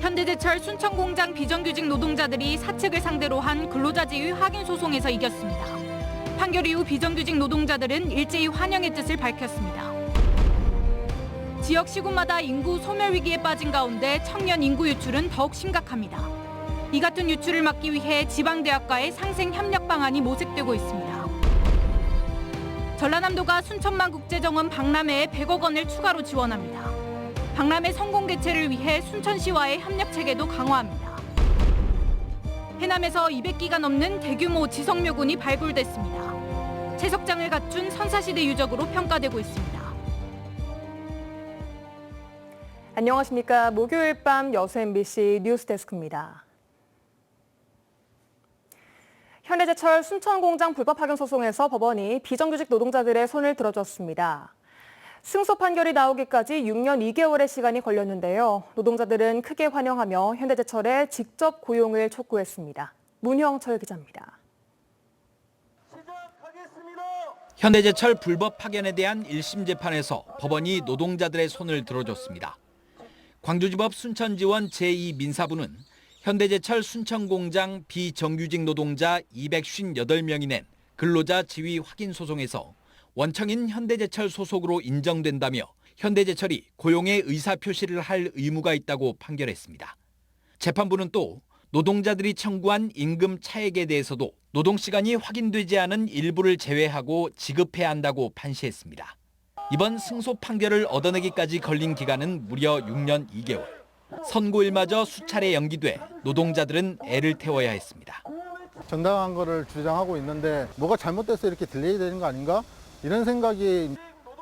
현대제철 순천공장 비정규직 노동자들이 사측을 상대로 한 근로자 지위 확인 소송에서 이겼습니다. 판결 이후 비정규직 노동자들은 일제히 환영의 뜻을 밝혔습니다. 지역 시군마다 인구 소멸 위기에 빠진 가운데 청년 인구 유출은 더욱 심각합니다. 이 같은 유출을 막기 위해 지방대학과의 상생 협력 방안이 모색되고 있습니다. 전라남도가 순천만 국제정원 박람회에 100억 원을 추가로 지원합니다. 박람회 성공 개최를 위해 순천시와의 협력 체계도 강화합니다. 해남에서 200기가 넘는 대규모 지성묘군이 발굴됐습니다. 채석장을 갖춘 선사시대 유적으로 평가되고 있습니다. 안녕하십니까. 목요일 밤 여수 MBC 뉴스데스크입니다. 현대제철 순천공장 불법 파견 소송에서 법원이 비정규직 노동자들의 손을 들어줬습니다. 승소 판결이 나오기까지 6년 2개월의 시간이 걸렸는데요. 노동자들은 크게 환영하며 현대제철의 직접 고용을 촉구했습니다. 문형철 기자입니다. 현대제철 불법 파견에 대한 1심 재판에서 법원이 노동자들의 손을 들어줬습니다. 광주지법 순천지원 제2민사부는 현대제철 순천공장 비정규직 노동자 258명이 낸 근로자 지위 확인 소송에서 원청인 현대제철 소속으로 인정된다며 현대제철이 고용의 의사표시를 할 의무가 있다고 판결했습니다. 재판부는 또 노동자들이 청구한 임금 차액에 대해서도 노동시간이 확인되지 않은 일부를 제외하고 지급해야 한다고 판시했습니다. 이번 승소 판결을 얻어내기까지 걸린 기간은 무려 6년 2개월. 선고일마저 수차례 연기돼 노동자들은 애를 태워야 했습니다. 정당한 거를 주장하고 있는데 뭐가 잘못돼서 이렇게 딜레이 되는 거 아닌가? 이런 생각이.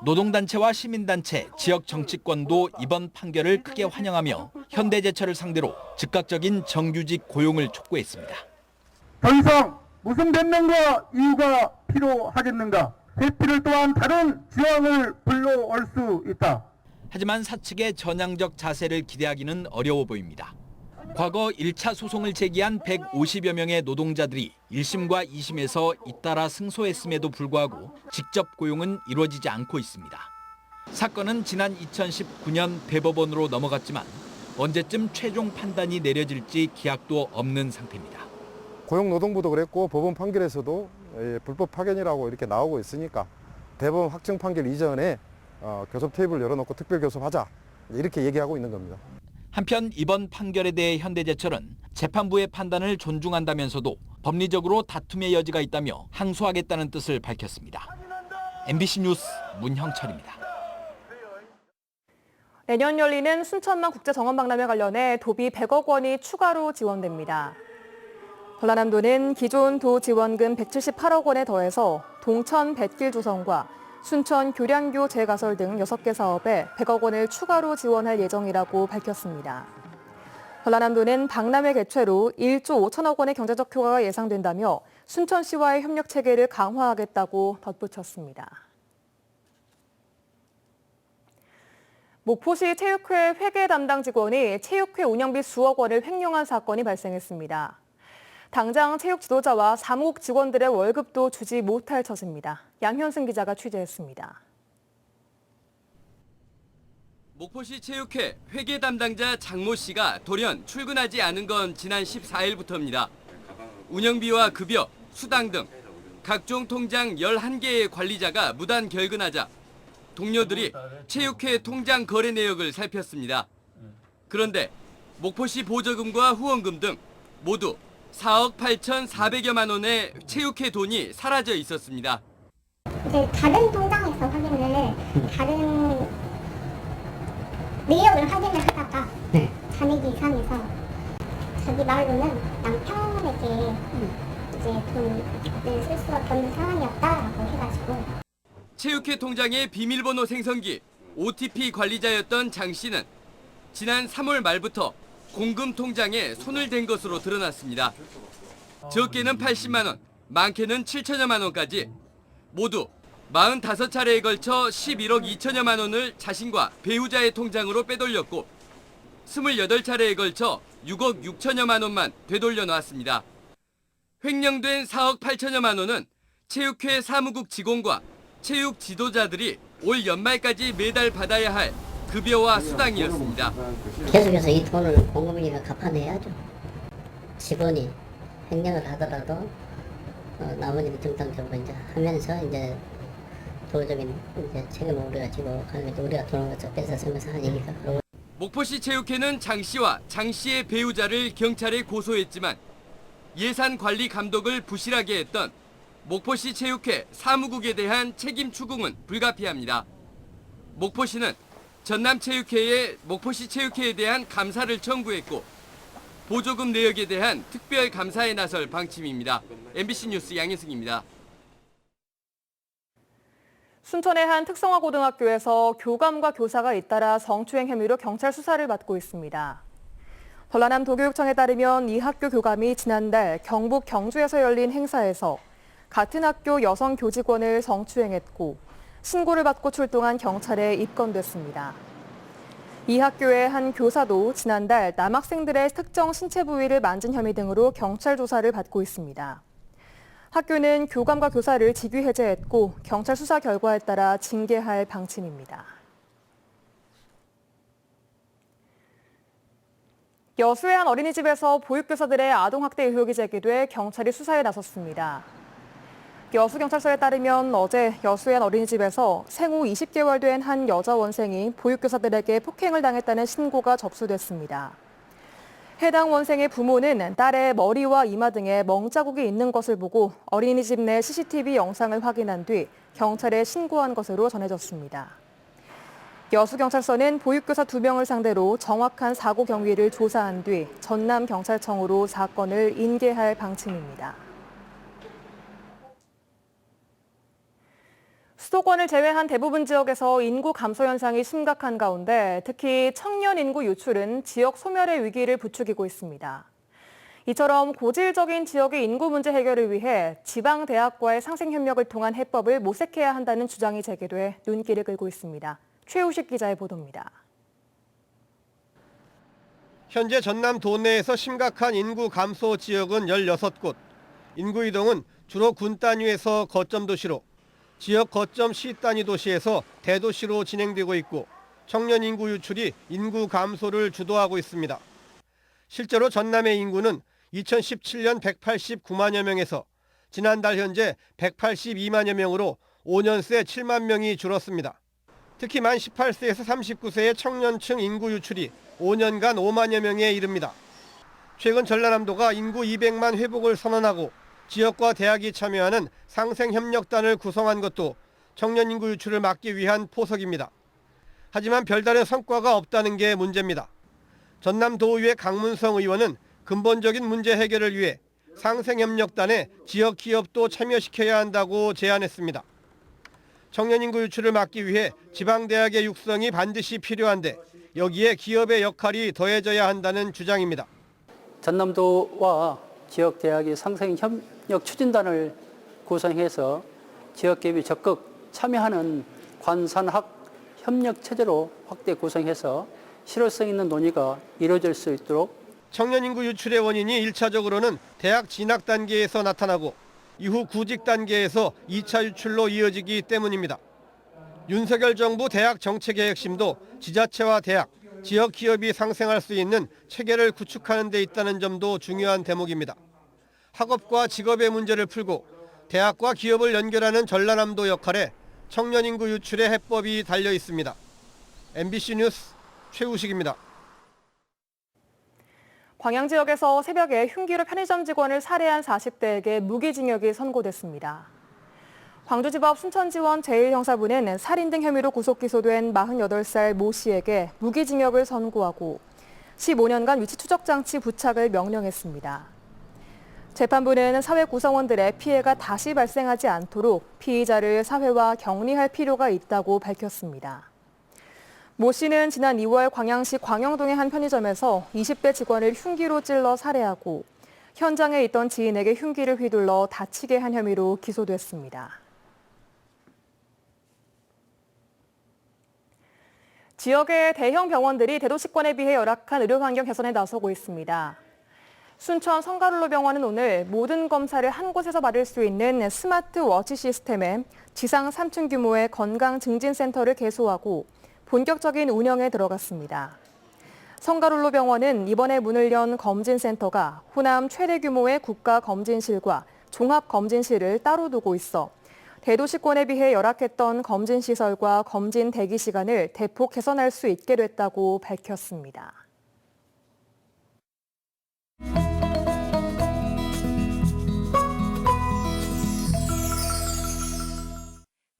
노동단체와 시민단체, 지역 정치권도 이번 판결을 크게 환영하며 현대제철을 상대로 즉각적인 정규직 고용을 촉구했습니다. 더 이상 무슨 변명과 이유가 필요하겠는가? 회피를 또한 다른 지원을 불러올 수 있다. 하지만 사측의 전향적 자세를 기대하기는 어려워 보입니다. 과거 1차 소송을 제기한 150여 명의 노동자들이 1심과 2심에서 잇따라 승소했음에도 불구하고 직접 고용은 이루어지지 않고 있습니다. 사건은 지난 2019년 대법원으로 넘어갔지만 언제쯤 최종 판단이 내려질지 기약도 없는 상태입니다. 고용노동부도 그랬고 법원 판결에서도 불법 파견이라고 이렇게 나오고 있으니까 대법원 확정 판결 이전에 교섭 테이블 열어놓고 특별 교섭하자 이렇게 얘기하고 있는 겁니다. 한편 이번 판결에 대해 현대제철은 재판부의 판단을 존중한다면서도 법리적으로 다툼의 여지가 있다며 항소하겠다는 뜻을 밝혔습니다. MBC 뉴스 문형철입니다. 내년 열리는 순천만 국제정원박람회 관련해 도비 100억 원이 추가로 지원됩니다. 전라남도는 기존 도 지원금 178억 원에 더해서 동천 뱃길 조성과 순천 교량교 재가설 등 6개 사업에 100억 원을 추가로 지원할 예정이라고 밝혔습니다. 전라남도는 박람회 개최로 1조 5천억 원의 경제적 효과가 예상된다며 순천시와의 협력 체계를 강화하겠다고 덧붙였습니다. 목포시 체육회 회계 담당 직원이 체육회 운영비 수억 원을 횡령한 사건이 발생했습니다. 당장 체육 지도자와 사무국 직원들의 월급도 주지 못할 처지입니다. 양현승 기자가 취재했습니다. 목포시 체육회 회계 담당자 장모 씨가 돌연 출근하지 않은 건 지난 14일부터입니다. 운영비와 급여, 수당 등 각종 통장 11개의 관리자가 무단 결근하자 동료들이 체육회 통장 거래 내역을 살폈습니다. 그런데 목포시 보조금과 후원금 등 모두 4억 8,400여만 원의 체육회 돈이 사라져 있었습니다. 이제 다른 통장에서 확인을 다른 내역을 확인을 하다가 잔액이 이상해서 자기 말로는 남편에게 이제 돈을 쓸 수밖에 없는 상황이었다라고 해가지고 체육회 통장의 비밀번호 생성기 OTP 관리자였던 장 씨는 지난 3월 말부터 공금 통장에 손을 댄 것으로 드러났습니다. 적게는 80만 원, 많게는 7천여만 원까지 모두 45차례에 걸쳐 11억 2천여만 원을 자신과 배우자의 통장으로 빼돌렸고 28차례에 걸쳐 6억 6천여만 원만 되돌려 놨습니다. 횡령된 4억 8천여만 원은 체육회 사무국 직원과 체육 지도자들이 올 연말까지 매달 받아야 할 급여와 수당이었습니다. 계속해서 이 돈을 공급이니까 갚아내야죠. 직원이 횡령을 하더라도 나머지는 정당적으로 이제 하면서 이제 도적인 이제 책임을 우리가 지고 우리가 돈을 뺏어 쓰면서 하니까. 목포시 체육회는 장 씨와 장 씨의 배우자를 경찰에 고소했지만 예산 관리 감독을 부실하게 했던 목포시 체육회 사무국에 대한 책임 추궁은 불가피합니다. 목포시는 전남체육회에 목포시 체육회에 대한 감사를 청구했고 보조금 내역에 대한 특별 감사에 나설 방침입니다. MBC 뉴스 양현승입니다. 순천의 한 특성화 고등학교에서 교감과 교사가 잇따라 성추행 혐의로 경찰 수사를 받고 있습니다. 전라남 도교육청에 따르면 이 학교 교감이 지난달 경북 경주에서 열린 행사에서 같은 학교 여성 교직원을 성추행했고 신고를 받고 출동한 경찰에 입건됐습니다. 이 학교의 한 교사도 지난달 남학생들의 특정 신체 부위를 만진 혐의 등으로 경찰 조사를 받고 있습니다. 학교는 교감과 교사를 직위 해제했고 경찰 수사 결과에 따라 징계할 방침입니다. 여수의 한 어린이집에서 보육교사들의 아동학대 의혹이 제기돼 경찰이 수사에 나섰습니다. 여수경찰서에 따르면 어제 여수의 한 어린이집에서 생후 20개월 된 한 여자 원생이 보육교사들에게 폭행을 당했다는 신고가 접수됐습니다. 해당 원생의 부모는 딸의 머리와 이마 등에 멍자국이 있는 것을 보고 어린이집 내 CCTV 영상을 확인한 뒤 경찰에 신고한 것으로 전해졌습니다. 여수경찰서는 보육교사 2명을 상대로 정확한 사고 경위를 조사한 뒤 전남경찰청으로 사건을 인계할 방침입니다. 수도권을 제외한 대부분 지역에서 인구 감소 현상이 심각한 가운데 특히 청년 인구 유출은 지역 소멸의 위기를 부추기고 있습니다. 이처럼 고질적인 지역의 인구 문제 해결을 위해 지방 대학과의 상생 협력을 통한 해법을 모색해야 한다는 주장이 제기돼 눈길을 끌고 있습니다. 최우식 기자의 보도입니다. 현재 전남 도내에서 심각한 인구 감소 지역은 16곳. 인구 이동은 주로 군 단위에서 거점 도시로, 지역 거점 시 단위 도시에서 대도시로 진행되고 있고 청년 인구 유출이 인구 감소를 주도하고 있습니다. 실제로 전남의 인구는 2017년 189만여 명에서 지난달 현재 182만여 명으로 5년 새 7만 명이 줄었습니다. 특히 만 18세에서 39세의 청년층 인구 유출이 5년간 5만여 명에 이릅니다. 최근 전라남도가 인구 200만 회복을 선언하고 지역과 대학이 참여하는 상생협력단을 구성한 것도 청년 인구 유출을 막기 위한 포석입니다. 하지만 별다른 성과가 없다는 게 문제입니다. 전남도의회 강문성 의원은 근본적인 문제 해결을 위해 상생협력단에 지역 기업도 참여시켜야 한다고 제안했습니다. 청년 인구 유출을 막기 위해 지방대학의 육성이 반드시 필요한데 여기에 기업의 역할이 더해져야 한다는 주장입니다. 전남도와 지역 대학의 상생 협력 추진단을 구성해서 지역 기업이 적극 참여하는 관산학 협력 체제로 확대 구성해서 실효성 있는 논의가 이루어질 수 있도록. 청년 인구 유출의 원인이 1차적으로는 대학 진학 단계에서 나타나고 이후 구직 단계에서 2차 유출로 이어지기 때문입니다. 윤석열 정부 대학 정책의 핵심도 지자체와 대학, 지역 기업이 상생할 수 있는 체계를 구축하는 데 있다는 점도 중요한 대목입니다. 학업과 직업의 문제를 풀고 대학과 기업을 연결하는 전라남도 역할에 청년 인구 유출의 해법이 달려 있습니다. MBC 뉴스 최우식입니다. 광양 지역에서 새벽에 흉기로 편의점 직원을 살해한 40대에게 무기징역이 선고됐습니다. 광주지법 순천지원 제1형사부는 살인 등 혐의로 구속 기소된 48살 모 씨에게 무기징역을 선고하고 15년간 위치 추적 장치 부착을 명령했습니다. 재판부는 사회 구성원들의 피해가 다시 발생하지 않도록 피의자를 사회와 격리할 필요가 있다고 밝혔습니다. 모 씨는 지난 2월 광양시 광영동의 한 편의점에서 20대 직원을 흉기로 찔러 살해하고 현장에 있던 지인에게 흉기를 휘둘러 다치게 한 혐의로 기소됐습니다. 지역의 대형 병원들이 대도시권에 비해 열악한 의료 환경 개선에 나서고 있습니다. 순천 성가룰로 병원은 오늘 모든 검사를 한 곳에서 받을 수 있는 스마트 워치 시스템에 지상 3층 규모의 건강 증진센터를 개소하고 본격적인 운영에 들어갔습니다. 성가롤로병원은 이번에 문을 연 검진센터가 호남 최대 규모의 국가검진실과 종합검진실을 따로 두고 있어 대도시권에 비해 열악했던 검진시설과 검진 대기 시간을 대폭 개선할 수 있게 됐다고 밝혔습니다.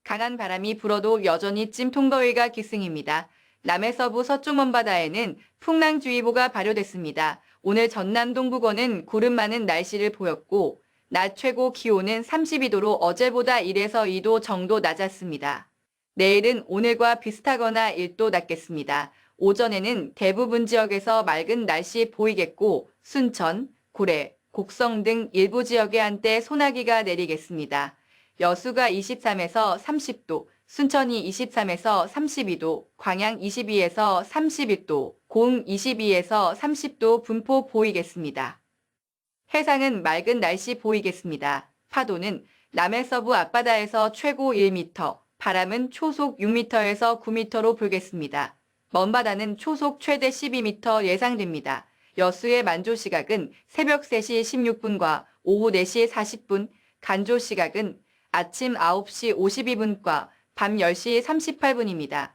강한 바람이 불어도 여전히 찜통더위가 기승입니다. 남해서부 서쪽 먼바다에는 풍랑주의보가 발효됐습니다. 오늘 전남 동부권은 구름 많은 날씨를 보였고 낮 최고 기온은 32도로 어제보다 1에서 2도 정도 낮았습니다. 내일은 오늘과 비슷하거나 1도 낮겠습니다. 오전에는 대부분 지역에서 맑은 날씨 보이겠고 순천, 고래, 곡성 등 일부 지역에 한때 소나기가 내리겠습니다. 여수가 23에서 30도, 순천이 23에서 32도, 광양 22에서 31도, 고흥 22에서 30도 분포 보이겠습니다. 해상은 맑은 날씨 보이겠습니다. 파도는 남해서부 앞바다에서 최고 1m, 바람은 초속 6m에서 9m로 불겠습니다. 먼바다는 초속 최대 12m 예상됩니다. 여수의 만조 시각은 새벽 3시 16분과 오후 4시 40분, 간조 시각은 아침 9시 52분과 밤 10시 38분입니다.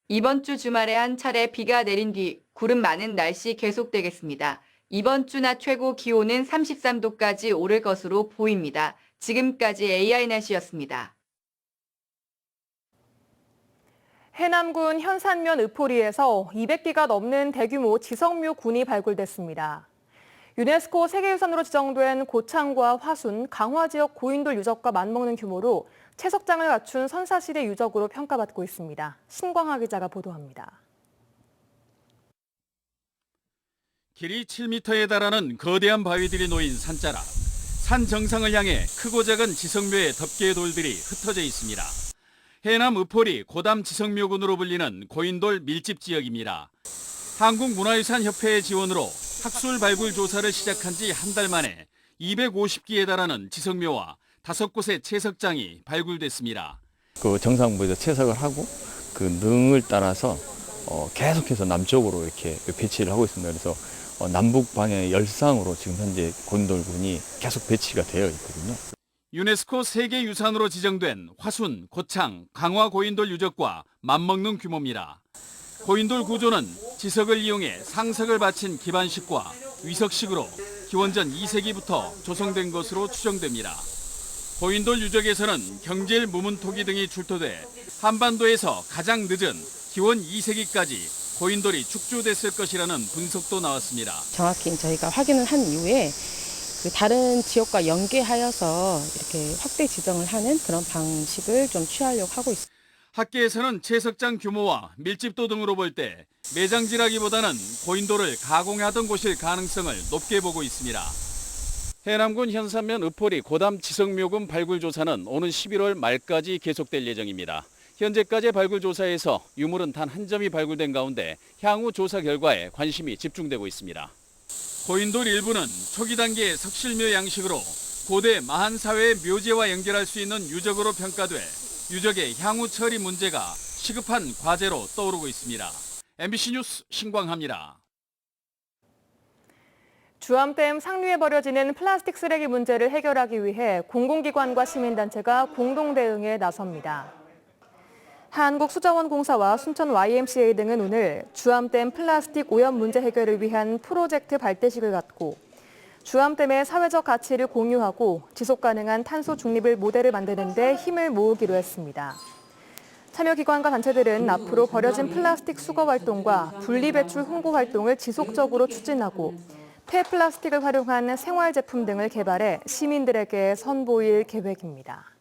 이번 주 주말에 한 차례 비가 내린 뒤 구름 많은 날씨 계속되겠습니다. 이번 주 낮 최고 기온은 33도까지 오를 것으로 보입니다. 지금까지 AI 날씨였습니다. 해남군 현산면 의포리에서 200기가 넘는 대규모 지성묘 군이 발굴됐습니다. 유네스코 세계유산으로 지정된 고창과 화순, 강화 지역 고인돌 유적과 맞먹는 규모로 채석장을 갖춘 선사시대 유적으로 평가받고 있습니다. 신광하 기자가 보도합니다. 길이 7m에 달하는 거대한 바위들이 놓인 산자락. 산 정상을 향해 크고 작은 지성묘의 덮개 돌들이 흩어져 있습니다. 해남 의포리 고담 지성묘군으로 불리는 고인돌 밀집 지역입니다. 한국문화유산협회의 지원으로 학술 발굴 조사를 시작한 지 한 달 만에 250기에 달하는 지성묘와 5곳의 채석장이 발굴됐습니다. 그 정상부에서 채석을 하고 그 능을 따라서 계속해서 남쪽으로 이렇게 배치를 하고 있습니다. 그래서 남북 방향의 열상으로 지금 현재 고인돌군이 계속 배치가 되어 있거든요. 유네스코 세계유산으로 지정된 화순, 고창, 강화 고인돌 유적과 맞먹는 규모입니다. 고인돌 구조는 지석을 이용해 상석을 받친 기반식과 위석식으로 기원전 2세기부터 조성된 것으로 추정됩니다. 고인돌 유적에서는 경질, 무문토기 등이 출토돼 한반도에서 가장 늦은 기원 2세기까지 고인돌이 축조됐을 것이라는 분석도 나왔습니다. 정확히 저희가 확인을 한 이후에 그 다른 지역과 연계하여서 이렇게 확대 지정을 하는 그런 방식을 좀 취하려고 하고 있습니다. 학계에서는 채석장 규모와 밀집도 등으로 볼 때 매장지라기보다는 고인돌을 가공하던 곳일 가능성을 높게 보고 있습니다. 해남군 현산면 의포리 고담 지성묘군 발굴 조사는 오는 11월 말까지 계속될 예정입니다. 현재까지의 발굴 조사에서 유물은 단 한 점이 발굴된 가운데 향후 조사 결과에 관심이 집중되고 있습니다. 고인돌 일부는 초기 단계의 석실묘 양식으로 고대 마한 사회의 묘제와 연결할 수 있는 유적으로 평가돼 유적의 향후 처리 문제가 시급한 과제로 떠오르고 있습니다. MBC 뉴스 신광하입니다. 주암댐 상류에 버려지는 플라스틱 쓰레기 문제를 해결하기 위해 공공기관과 시민단체가 공동 대응에 나섭니다. 한국수자원공사와 순천 YMCA 등은 오늘 주암댐 플라스틱 오염 문제 해결을 위한 프로젝트 발대식을 갖고 주암댐의 사회적 가치를 공유하고 지속 가능한 탄소 중립을 모델을 만드는 데 힘을 모으기로 했습니다. 참여기관과 단체들은 앞으로 버려진 플라스틱 수거 활동과 분리배출 홍보 활동을 지속적으로 추진하고 폐플라스틱을 활용한 생활제품 등을 개발해 시민들에게 선보일 계획입니다.